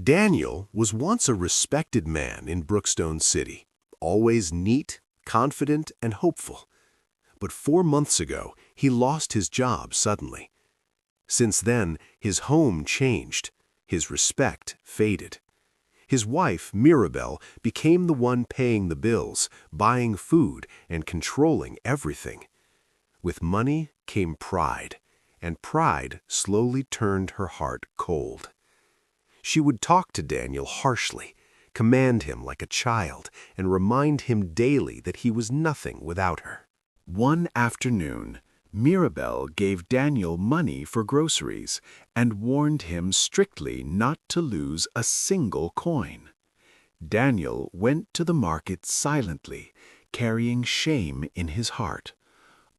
Daniel was once a respected man in Brookstone City, always neat, confident, and hopeful. But 4 months ago, he lost his job suddenly. Since then, his home changed. His respect faded. His wife, Mirabel, became the one paying the bills, buying food, and controlling everything. With money came pride, and pride slowly turned her heart cold. She would talk to Daniel harshly, command him like a child, and remind him daily that he was nothing without her. One afternoon, Mirabel gave Daniel money for groceries and warned him strictly not to lose a single coin. Daniel went to the market silently, carrying shame in his heart.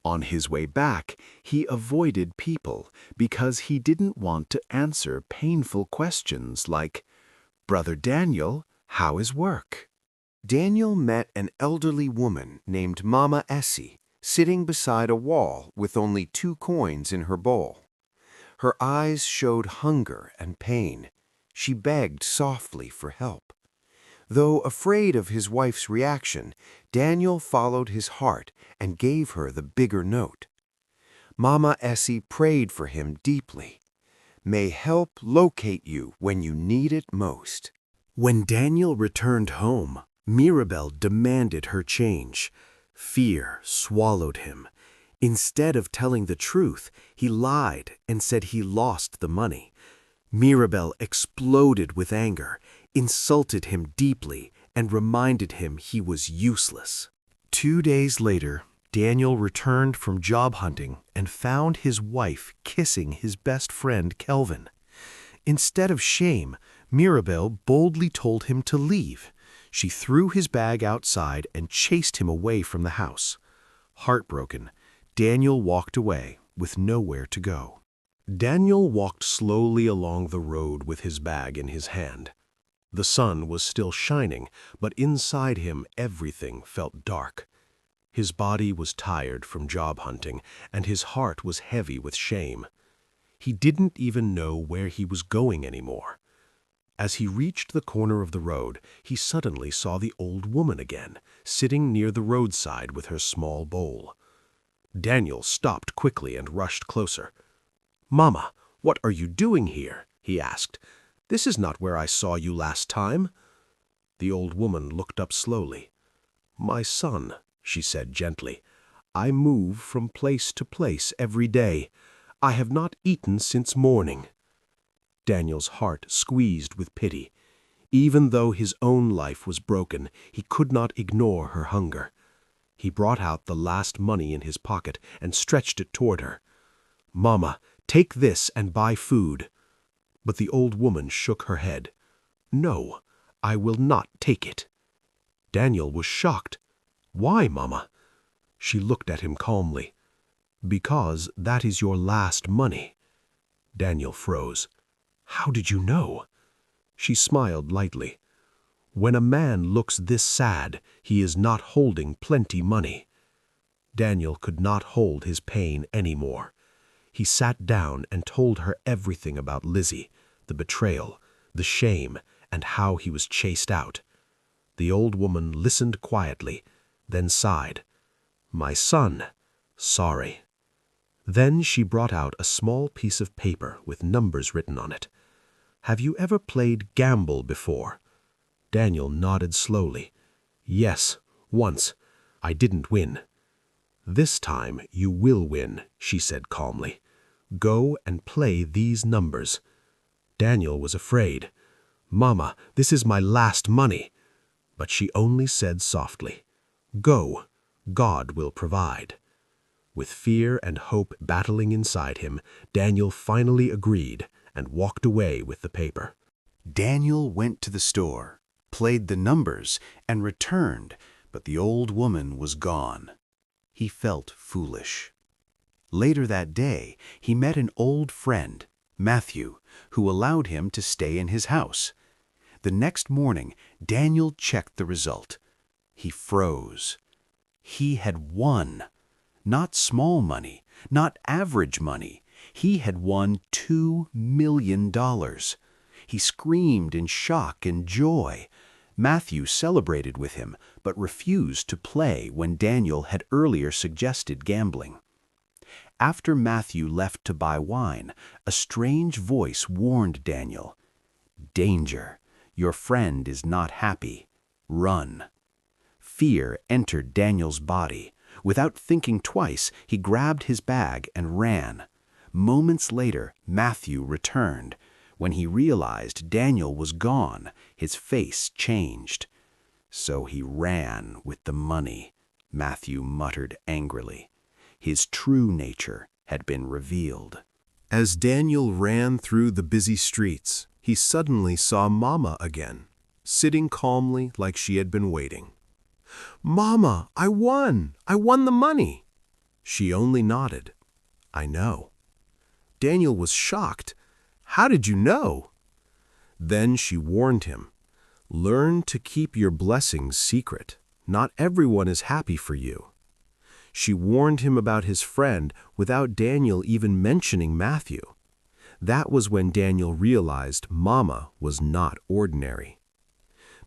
On his way back, he avoided people because he didn't want to answer painful questions like, "Brother Daniel, how is work?" Daniel met an elderly woman named Mama Essie, sitting beside a wall with only 2 coins in her bowl. Her eyes showed hunger and pain. She begged softly for help. Though afraid of his wife's reaction, Daniel followed his heart and gave her the bigger note. Mama Essie prayed for him deeply. May help locate you when you need it most. When Daniel returned home, Mirabel demanded her change. Fear swallowed him. Instead of telling the truth, he lied and said he lost the money. Mirabel exploded with anger, insulted him deeply, and reminded him he was useless. 2 days later, Daniel returned from job hunting and found his wife kissing his best friend Kelvin. Instead of shame, Mirabel boldly told him to leave. She threw his bag outside and chased him away from the house. Heartbroken, Daniel walked away with nowhere to go. Daniel walked slowly along the road with his bag in his hand. The sun was still shining, but inside him everything felt dark. His body was tired from job hunting, and his heart was heavy with shame. He didn't even know where he was going anymore. As he reached the corner of the road, he suddenly saw the old woman again, sitting near the roadside with her small bowl. Daniel stopped quickly and rushed closer. "Mama, what are you doing here?" he asked. "This is not where I saw you last time." The old woman looked up slowly. "My son," she said gently, "I move from place to place every day. I have not eaten since morning." Daniel's heart squeezed with pity. Even though his own life was broken, he could not ignore her hunger. He brought out the last money in his pocket and stretched it toward her. "Mama, take this and buy food." But the old woman shook her head. "No, I will not take it." Daniel was shocked. "Why, Mama?" She looked at him calmly. "Because that is your last money." Daniel froze. "How did you know?" She smiled lightly. "When a man looks this sad, he is not holding plenty money." Daniel could not hold his pain anymore. He sat down and told her everything about Lizzie, the betrayal, the shame, and how he was chased out. The old woman listened quietly, then sighed. "My son, sorry." Then she brought out a small piece of paper with numbers written on it. "Have you ever played gamble before?" Daniel nodded slowly. "Yes, once. I didn't win." "This time you will win," she said calmly. "Go and play these numbers." Daniel was afraid. "Mama, this is my last money." But she only said softly, "Go, God will provide." With fear and hope battling inside him, Daniel finally agreed and walked away with the paper. Daniel went to the store, played the numbers, and returned, but the old woman was gone. He felt foolish. Later that day, he met an old friend, Matthew, who allowed him to stay in his house. The next morning, Daniel checked the result. He froze. He had won. Not small money, not average money. He had won $2 million. He screamed in shock and joy. Matthew celebrated with him, but refused to play when Daniel had earlier suggested gambling. After Matthew left to buy wine, a strange voice warned Daniel, "Danger! Your friend is not happy. Run." Fear entered Daniel's body. Without thinking twice, he grabbed his bag and ran. Moments later, Matthew returned. When he realized Daniel was gone, his face changed. "So he ran with the money," Matthew muttered angrily. His true nature had been revealed. As Daniel ran through the busy streets, he suddenly saw Mama again, sitting calmly like she had been waiting. "Mama, I won! I won the money!" She only nodded. "I know." Daniel was shocked. "How did you know?" Then she warned him, "Learn to keep your blessings secret. Not everyone is happy for you." She warned him about his friend without Daniel even mentioning Matthew. That was when Daniel realized Mama was not ordinary.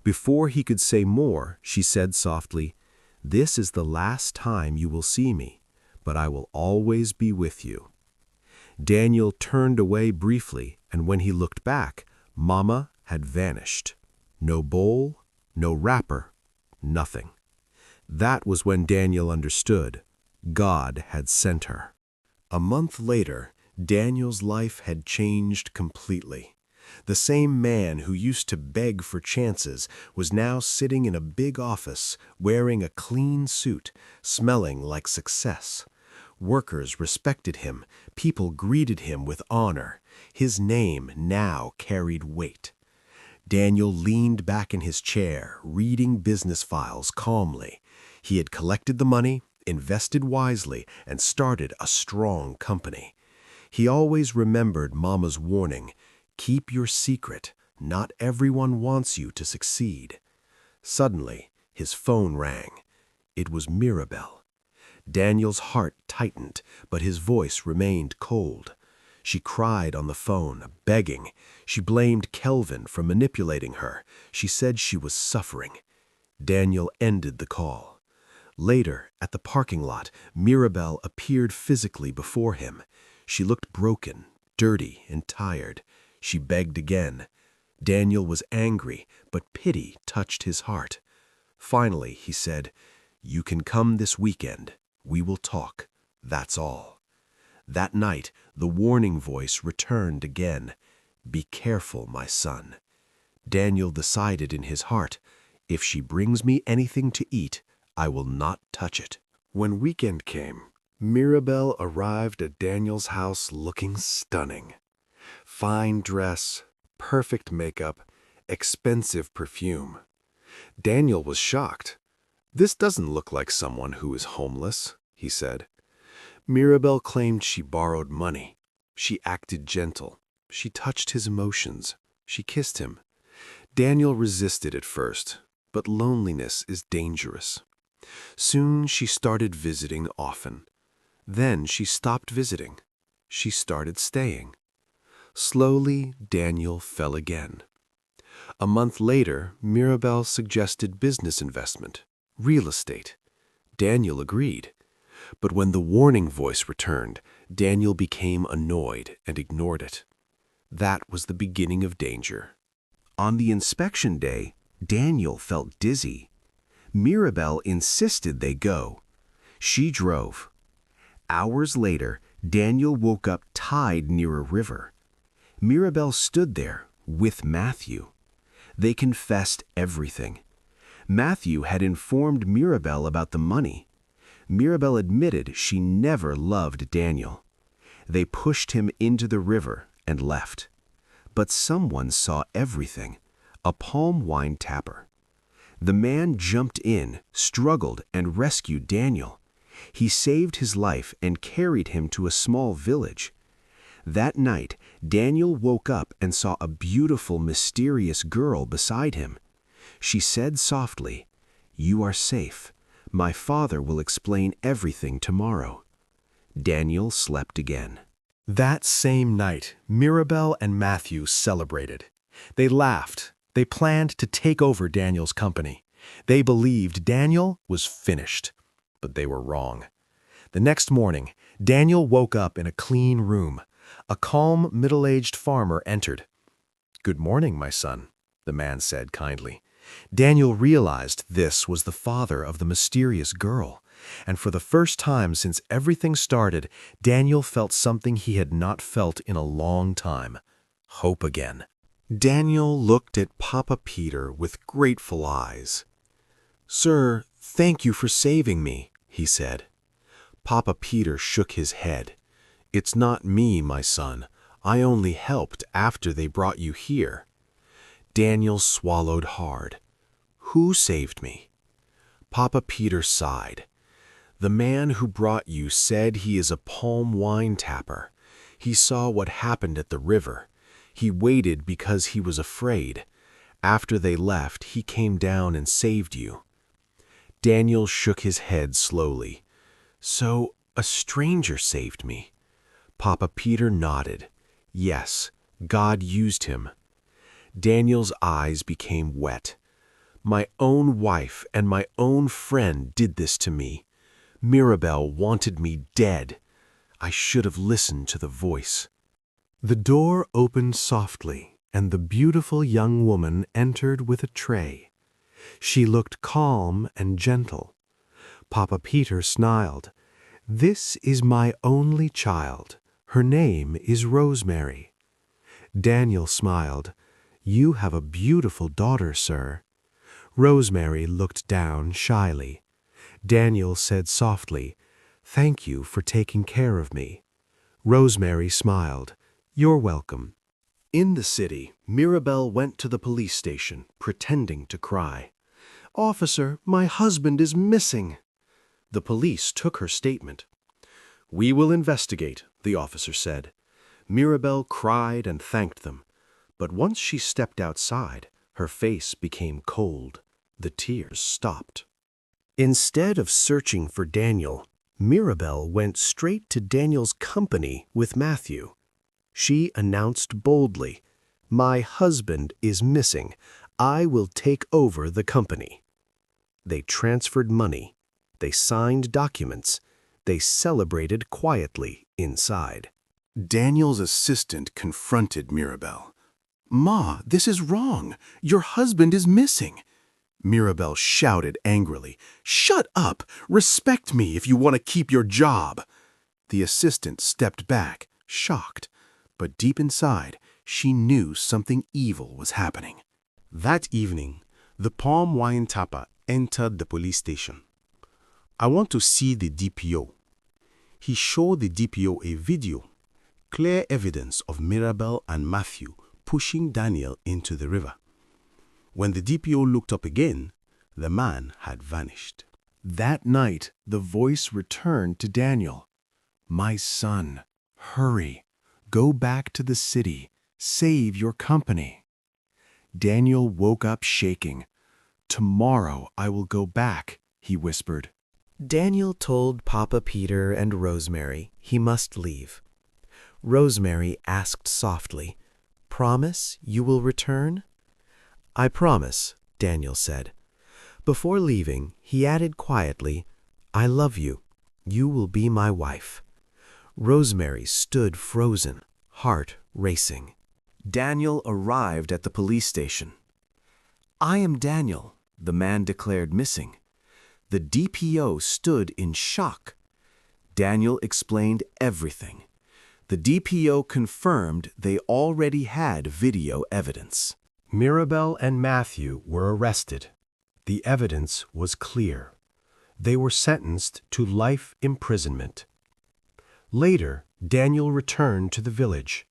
Before he could say more, she said softly, "This is the last time you will see me, but I will always be with you." Daniel turned away briefly, and when he looked back, Mama had vanished. No bowl, no wrapper, nothing. That was when Daniel understood. God had sent her. A month later, Daniel's life had changed completely. The same man who used to beg for chances was now sitting in a big office, wearing a clean suit, smelling like success. Workers respected him. People greeted him with honor. His name now carried weight. Daniel leaned back in his chair, reading business files calmly. He had collected the money, invested wisely, and started a strong company. He always remembered Mama's warning, "Keep your secret. Not everyone wants you to succeed." Suddenly, his phone rang. It was Mirabel. Daniel's heart tightened, but his voice remained cold. She cried on the phone, begging. She blamed Kelvin for manipulating her. She said she was suffering. Daniel ended the call. Later, at the parking lot, Mirabel appeared physically before him. She looked broken, dirty, and tired. She begged again. Daniel was angry, but pity touched his heart. Finally, he said, "You can come this weekend. We will talk. That's all." That night, the warning voice returned again. "Be careful, my son." Daniel decided in his heart, "If she brings me anything to eat, I will not touch it." When weekend came, Mirabel arrived at Daniel's house looking stunning. Fine dress, perfect makeup, expensive perfume. Daniel was shocked. "This doesn't look like someone who is homeless," he said. Mirabel claimed she borrowed money. She acted gentle. She touched his emotions. She kissed him. Daniel resisted at first, but loneliness is dangerous. Soon she started visiting often. Then she stopped visiting. She started staying. Slowly, Daniel fell again. A month later, Mirabel suggested business investment, real estate. Daniel agreed. But when the warning voice returned, Daniel became annoyed and ignored it. That was the beginning of danger. On the inspection day, Daniel felt dizzy. Mirabel insisted they go. She drove. Hours later, Daniel woke up tied near a river. Mirabel stood there with Matthew. They confessed everything. Matthew had informed Mirabel about the money. Mirabel admitted she never loved Daniel. They pushed him into the river and left. But someone saw everything, a palm wine tapper. The man jumped in, struggled, and rescued Daniel. He saved his life and carried him to a small village. That night, Daniel woke up and saw a beautiful, mysterious girl beside him. She said softly, "You are safe. My father will explain everything tomorrow." Daniel slept again. That same night, Mirabel and Matthew celebrated. They laughed. They planned to take over Daniel's company. They believed Daniel was finished, but they were wrong. The next morning, Daniel woke up in a clean room. A calm, middle-aged farmer entered. "Good morning, my son," the man said kindly. Daniel realized this was the father of the mysterious girl, and for the first time since everything started, Daniel felt something he had not felt in a long time: hope again. Daniel looked at Papa Peter with grateful eyes. "Sir, thank you for saving me," he said. Papa Peter shook his head. "It's not me, my son. I only helped after they brought you here." Daniel swallowed hard. "Who saved me?" Papa Peter sighed. "The man who brought you said he is a palm wine tapper. He saw what happened at the river. He waited because he was afraid. After they left, he came down and saved you." Daniel shook his head slowly. "So, a stranger saved me?" Papa Peter nodded. "Yes, God used him." Daniel's eyes became wet. "My own wife and my own friend did this to me. Mirabel wanted me dead. I should have listened to the voice." The door opened softly, and the beautiful young woman entered with a tray. She looked calm and gentle. Papa Peter smiled. "This is my only child. Her name is Rosemary." Daniel smiled. "You have a beautiful daughter, sir." Rosemary looked down shyly. Daniel said softly, "Thank you for taking care of me." Rosemary smiled. "You're welcome." In the city, Mirabel went to the police station, pretending to cry. "Officer, my husband is missing." The police took her statement. "We will investigate," the officer said. Mirabel cried and thanked them. But once she stepped outside, her face became cold. The tears stopped. Instead of searching for Daniel, Mirabel went straight to Daniel's company with Matthew. She announced boldly, "My husband is missing. I will take over the company." They transferred money. They signed documents. They celebrated quietly inside. Daniel's assistant confronted Mirabel. "Ma, this is wrong. Your husband is missing." Mirabel shouted angrily, "Shut up! Respect me if you want to keep your job." The assistant stepped back, shocked. But deep inside, she knew something evil was happening. That evening, the palm wine tapper entered the police station. "I want to see the DPO." He showed the DPO a video, clear evidence of Mirabel and Matthew pushing Daniel into the river. When the DPO looked up again, the man had vanished. That night, the voice returned to Daniel. "My son, hurry. Go back to the city. Save your company." Daniel woke up shaking. "Tomorrow I will go back," he whispered. Daniel told Papa Peter and Rosemary he must leave. Rosemary asked softly, "Promise you will return?" "I promise," Daniel said. Before leaving, he added quietly, "I love you. You will be my wife." Rosemary stood frozen, heart racing. Daniel arrived at the police station. "I am Daniel," the man declared missing. The DPO stood in shock. Daniel explained everything. The DPO confirmed they already had video evidence. Mirabel and Matthew were arrested. The evidence was clear. They were sentenced to life imprisonment. Later, Daniel returned to the village.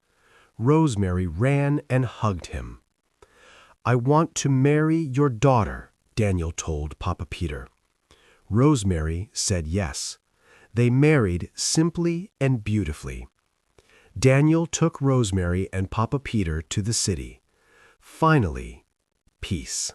Rosemary ran and hugged him. "I want to marry your daughter," Daniel told Papa Peter. Rosemary said yes. They married simply and beautifully. Daniel took Rosemary and Papa Peter to the city. Finally, peace.